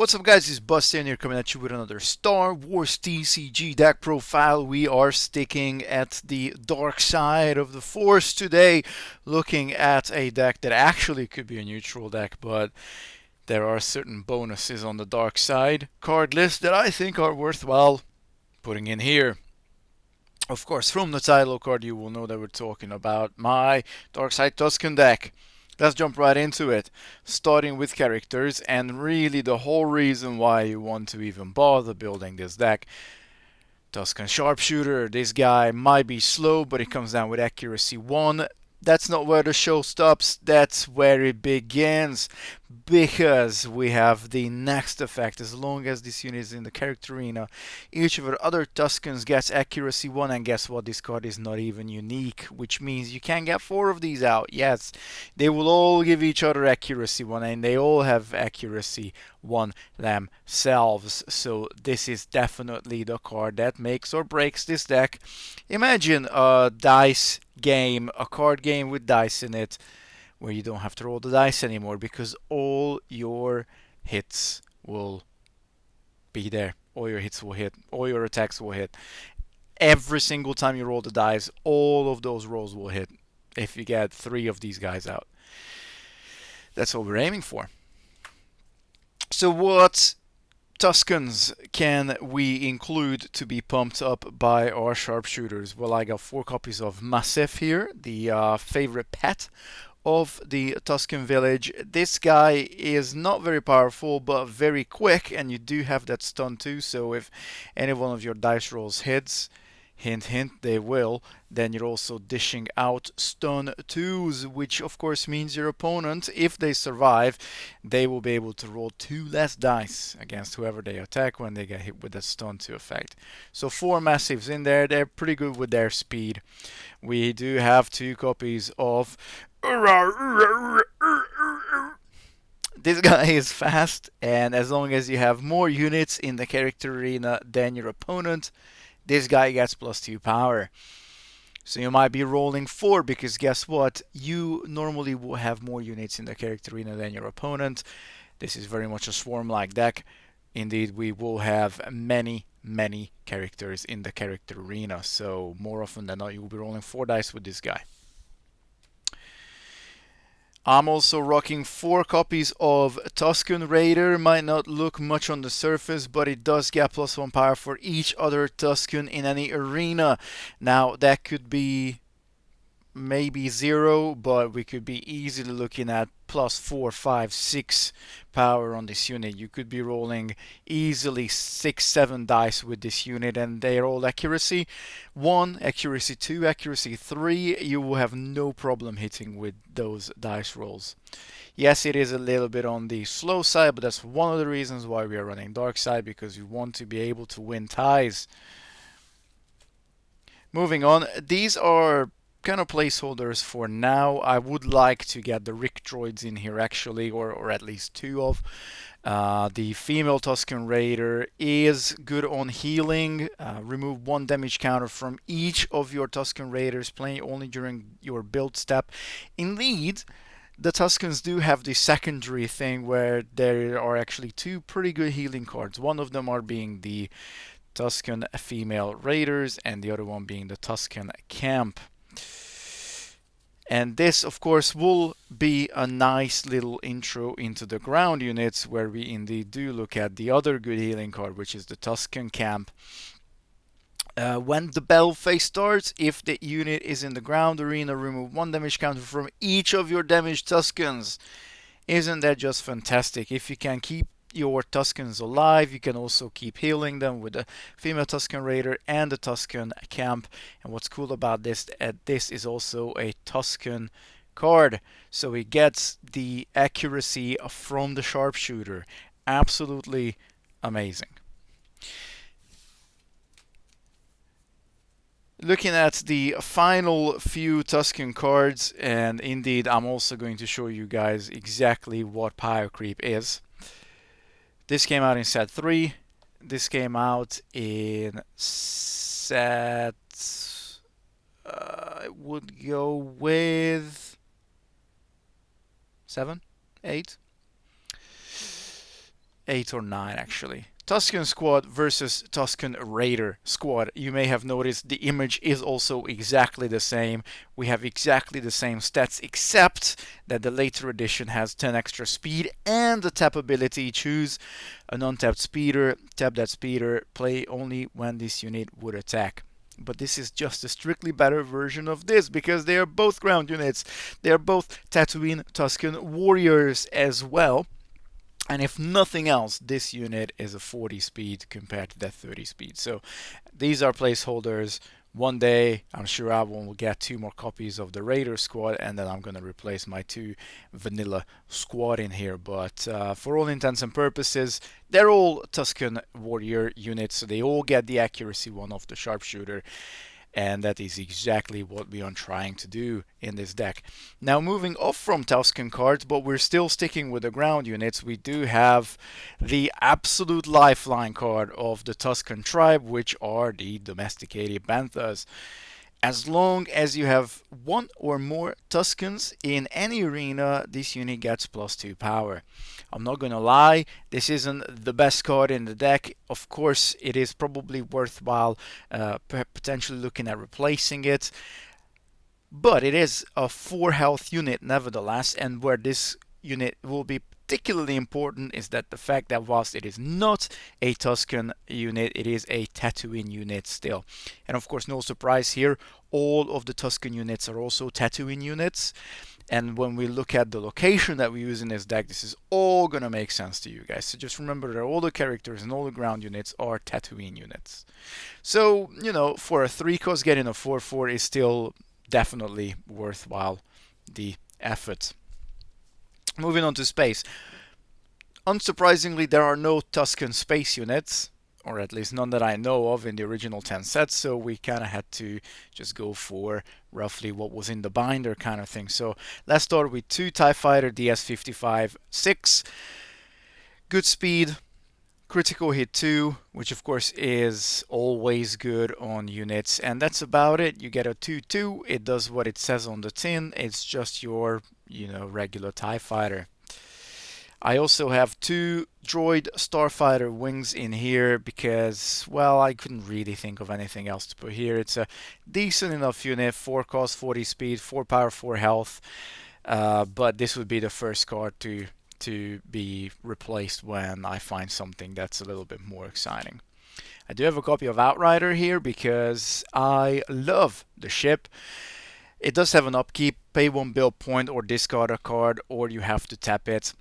What's up guys, it's Buster here coming at you with another Star Wars TCG deck profile. We are sticking at the dark side of the Force today, looking at a deck that actually could be a neutral deck, but there are certain bonuses on the dark side card list that I think are worthwhile putting in here. Of course, from the title card you will know that we're talking about my Dark Side Tusken deck. Let's jump right into it, starting with characters, and really the whole reason why you want to even bother building this deck. Tusken Sharpshooter, this guy might be slow, but it comes down with accuracy 1. That's not where the show stops, that's where it begins, because we have the next effect. As long as this unit is in the character arena, each of our other Tuskens gets accuracy 1, and guess what, this card is not even unique, which means you can get 4 of these out. Yes, they will all give each other accuracy 1, and they all have accuracy 1 themselves, so this is definitely the card that makes or breaks this deck. Imagine a dice game, a card game with dice in it, where you don't have to roll the dice anymore because all your hits will be there. All your hits will hit, all your attacks will hit. Every single time you roll the dice, all of those rolls will hit if you get 3 of these guys out. That's what we're aiming for. So what Tuskens can we include to be pumped up by our sharpshooters? Well, I got 4 copies of Massiff here, the favorite pet of the Tusken village. This guy is not very powerful but very quick, and you do have that stun too, so if any one of your dice rolls hits, hint hint they will, then you're also dishing out stun 2s, which of course means your opponent, if they survive, they will be able to roll 2 less dice against whoever they attack when they get hit with that stun 2 effect. So 4 massives in there, they're pretty good with their speed. We do have 2 copies of this guy is fast, and as long as you have more units in the character arena than your opponent, this guy gets +2 power. So you might be rolling 4 because guess what? You normally will have more units in the character arena than your opponent. This is very much a swarm-like deck. Indeed, we will have many characters in the character arena. So more often than not, you will be rolling 4 dice with this guy. I'm also rocking 4 copies of Tusken Raider. Might not look much on the surface, but it does get +1 power for each other Tusken in any arena. Now, that could be maybe 0, but we could be easily looking at +4, 5, 6 power on this unit. You could be rolling easily 6, 7 dice with this unit, and they're all accuracy 1, accuracy 2, accuracy 3. You will have no problem hitting with those dice rolls. Yes, it is a little bit on the slow side, but that's one of the reasons why we are running dark side, because we want to be able to win ties. Moving on, these are kind of placeholders for now. I would like to get the Rick droids in here actually, or at least 2 of. The female Tusken Raider is good on healing. Remove 1 damage counter from each of your Tusken Raiders playing only during your build step. Indeed, the Tuskens do have the secondary thing where there are actually 2 pretty good healing cards. One of them are being the Tusken female Raiders, and the other one being the Tusken Camp. And this, of course, will be a nice little intro into the ground units, where we indeed do look at the other good healing card, which is the Tusken Camp. When the battle phase starts, if the unit is in the ground arena, remove 1 damage counter from each of your damaged Tuskens. Isn't that just fantastic? If you can keep your Tuskens alive, you can also keep healing them with the female Tusken Raider and the Tusken Camp. And what's cool about this, this is also a Tusken card, so it gets the accuracy from the sharpshooter. Absolutely amazing. Looking at the final few Tusken cards, and indeed I'm also going to show you guys exactly what power creep is. This came out in set 3. This came out in set... I would go with 7, 8. 8 or 9 actually. Tusken squad versus Tusken Raider squad. You may have noticed the image is also exactly the same. We have exactly the same stats, except that the later edition has 10 extra speed and the tap ability. Choose an untapped speeder, tap that speeder, play only when this unit would attack. But this is just a strictly better version of this because they are both ground units. They are both Tatooine Tusken warriors as well. And if nothing else, this unit is a 40 speed compared to that 30 speed. So these are placeholders. One day, I'm sure I will get 2 more copies of the Raider squad, and then I'm going to replace my 2 vanilla squad in here. But for all intents and purposes, they're all Tusken warrior units, so they all get the accuracy 1 of the sharpshooter. And that is exactly what we are trying to do in this deck. Now moving off from Tusken cards, but we're still sticking with the ground units, we do have the absolute lifeline card of the Tusken tribe, which are the domesticated banthas. As long as you have 1 or more Tuskens in any arena, this unit gets +2 power. I'm not gonna lie, this isn't the best card in the deck. Of course, it is probably worthwhile potentially looking at replacing it. But it is a 4 health unit nevertheless, and where this unit will be particularly important is that the fact that whilst it is not a Tusken unit, it is a Tatooine unit still. And of course, no surprise here, all of the Tusken units are also Tatooine units. And when we look at the location that we use in this deck, this is all going to make sense to you guys. So just remember that all the characters and all the ground units are Tatooine units. So, you know, for a 3-cost, getting a 4/4 is still definitely worthwhile the effort. Moving on to space. Unsurprisingly, there are no Tusken space units, or at least none that I know of in the original 10 sets, so we kind of had to just go for roughly what was in the binder kind of thing. So let's start with 2 TIE Fighter DS-55-6. Good speed, critical hit 2, which of course is always good on units, and that's about it. You get a 2/2. It does what it says on the tin. It's just your, you know, regular TIE Fighter. I also have 2 droid starfighter wings in here because, well, I couldn't really think of anything else to put here. It's a decent enough unit, 4 cost, 40 speed, 4 power, 4 health, but this would be the first card to be replaced when I find something that's a little bit more exciting. I do have a copy of Outrider here because I love the ship. It does have an upkeep, pay 1 build point or discard a card, or you have to tap it.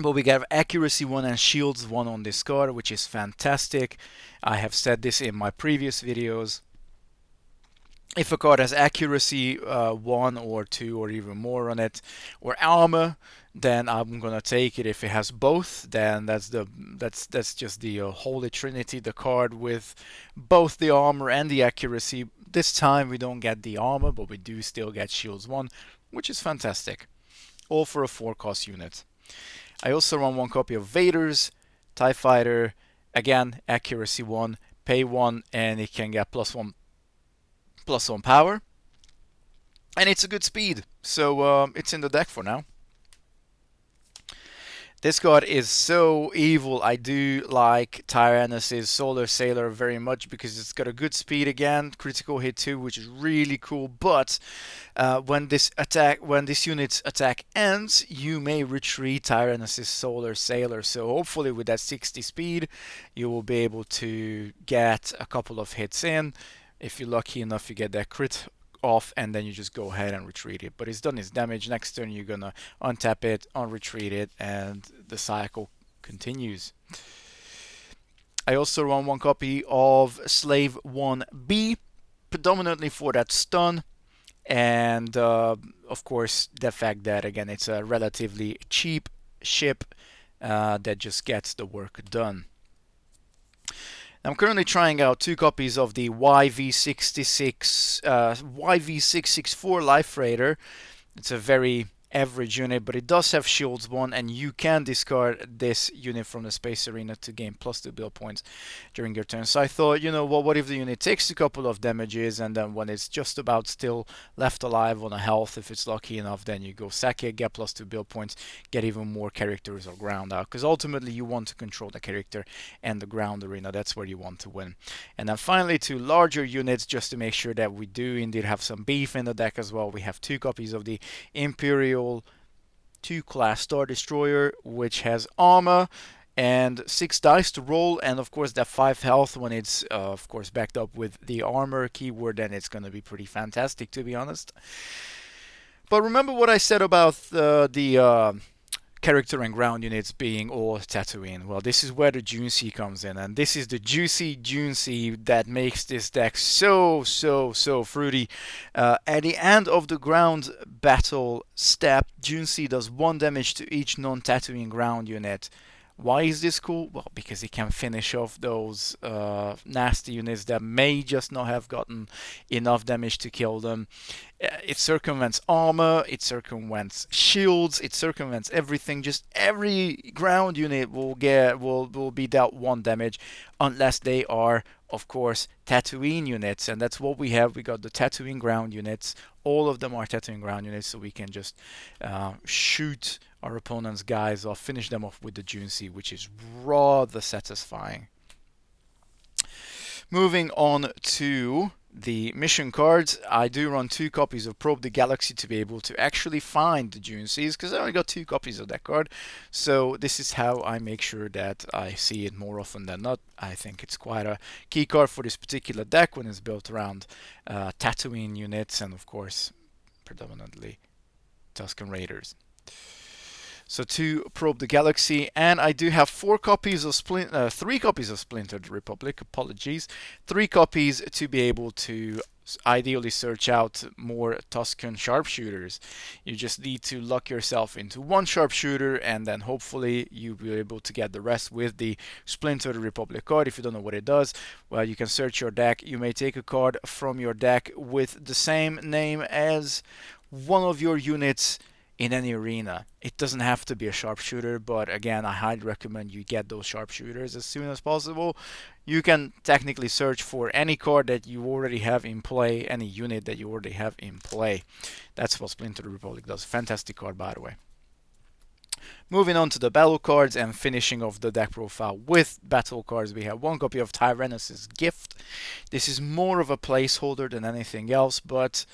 But we have accuracy 1 and shields 1 on this card, which is fantastic. I have said this in my previous videos. If a card has accuracy 1 or 2 or even more on it, or armor, then I'm gonna take it. If it has both, then that's just the holy trinity, the card with both the armor and the accuracy. This time we don't get the armor, but we do still get shields 1, which is fantastic. All for a 4-cost unit. I also run 1 copy of Vader's TIE Fighter. Again, accuracy 1, pay 1, and it can get +1 power. And it's a good speed, so it's in the deck for now. This card is so evil. I do like Tyrannus' Solar Sailor very much because it's got a good speed again, critical hit 2, which is really cool. But when this unit's attack ends, you may retreat Tyrannus' Solar Sailor. So hopefully with that 60 speed, you will be able to get a couple of hits in. If you're lucky enough, you get that crit off, and then you just go ahead and retreat it. But it's done its damage. Next turn you're gonna untap it, unretreat it, and the cycle continues. I also run 1 copy of Slave 1B, predominantly for that stun, and of course the fact that again it's a relatively cheap ship that just gets the work done. I'm currently trying out 2 copies of the YV664 Life Raider. It's a very average unit, but it does have shields 1, and you can discard this unit from the space arena to gain +2 build points during your turn. So I thought, you know what if the unit takes a couple of damages, and then when it's just about still left alive on a health, if it's lucky enough, then you go sack it, get +2 build points, get even more characters or ground out, because ultimately you want to control the character and the ground arena. That's where you want to win. And then finally, to larger units, just to make sure that we do indeed have some beef in the deck as well, we have 2 copies of the Imperial 2 class Star Destroyer, which has armor and 6 dice to roll, and of course that 5 health when it's of course backed up with the armor keyword, then it's going to be pretty fantastic, to be honest. But remember what I said about the character and ground units being all Tatooinr. Well, this is where the Juicy comes in, and this is the juicy that makes this deck so fruity. At the end of the ground battle step, Juicy does 1 damage to each non-Tatooinr ground unit. Why is this cool? Well, because it can finish off those nasty units that may just not have gotten enough damage to kill them. It circumvents armor, it circumvents shields, it circumvents everything. Just every ground unit will be dealt 1 damage, unless they are, of course, Tatooinr units, and that's what we have. We got the Tatooinr ground units. All of them are Tatooinr ground units, so we can just shoot our opponent's guys off, finish them off with the Juicy, which is rather satisfying. Moving on to the mission cards, I do run 2 copies of Probe the Galaxy to be able to actually find the Juicies, because I only got 2 copies of that card. So this is how I make sure that I see it more often than not. I think it's quite a key card for this particular deck when it's built around Tatooinr units, and of course predominantly Tusken Raiders. So 2 Probe the Galaxy, and I do have 3 copies of Splintered Republic, apologies. 3 copies to be able to ideally search out more Tusken sharpshooters. You just need to lock yourself into 1 sharpshooter, and then hopefully you'll be able to get the rest with the Splintered Republic card. If you don't know what it does, well, you can search your deck. You may take a card from your deck with the same name as one of your units in any arena. It doesn't have to be a sharpshooter, but again, I highly recommend you get those sharpshooters as soon as possible. You can technically search for any card that you already have in play, any unit that you already have in play. That's what Splinter Republic does. Fantastic card, by the way. Moving on to the battle cards and finishing off the deck profile with battle cards, we have 1 copy of Tyrannus' Gift. This is more of a placeholder than anything else, but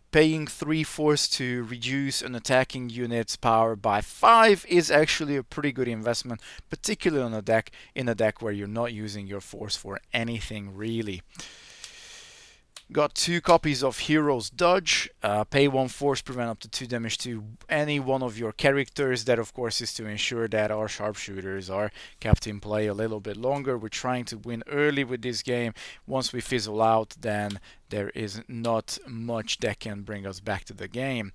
paying 3 force to reduce an attacking unit's power by 5 is actually a pretty good investment, particularly on in a deck where you're not using your force for anything really. Got 2 copies of Hero's Dodge. Pay 1 force, prevent up to 2 damage to any one of your characters. That of course is to ensure that our sharpshooters are kept in play a little bit longer. We're trying to win early with this game. Once we fizzle out, then there is not much that can bring us back to the game.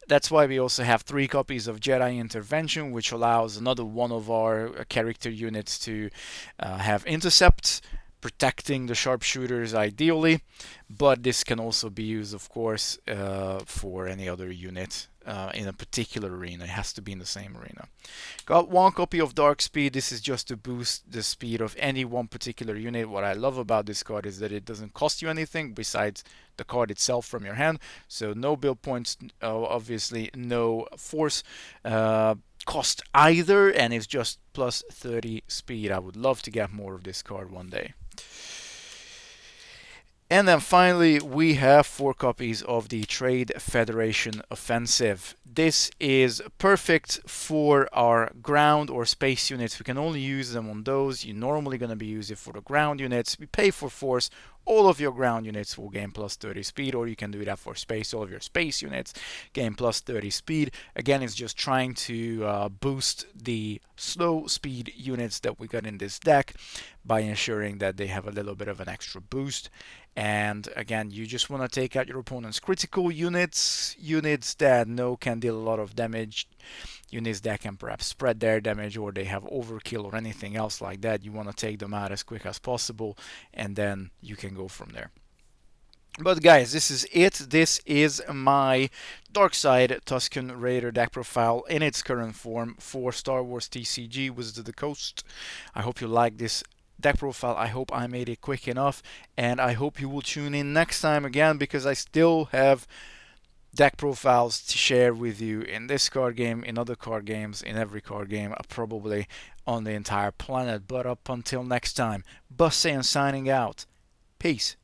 That's why we also have 3 copies of Jedi Intervention, which allows another one of our character units to have intercepts, protecting the sharpshooters ideally, but this can also be used, of course, for any other unit in a particular arena. It has to be in the same arena. Got 1 copy of Dark Speed. This is just to boost the speed of any one particular unit. What I love about this card is that it doesn't cost you anything besides the card itself from your hand. So no build points, obviously no force cost either, and it's just plus 30 speed. I would love to get more of this card one day. And then finally, we have 4 copies of the Trade Federation Offensive. This is perfect for our ground or space units. We can only use them on those. You're normally going to be using it for the ground units. We pay for force. All of your ground units will gain plus 30 speed, or you can do that for space. All of your space units gain plus 30 speed. Again, it's just trying to boost the slow speed units that we got in this deck by ensuring that they have a little bit of an extra boost. And again, you just want to take out your opponent's critical units, units that can deal a lot of damage, units that can perhaps spread their damage, or they have overkill or anything else like that. You want to take them out as quick as possible, and then you can go from there. But guys, this is it. This is my Dark Side Tusken Raider deck profile in its current form for Star Wars TCG Wizards of the Coast. I hope you like this deck profile. I hope I made it quick enough, and I hope you will tune in next time again, because I still have deck profiles to share with you in this card game, in other card games, in every card game, probably on the entire planet. But up until next time, Saiyan signing out. Peace.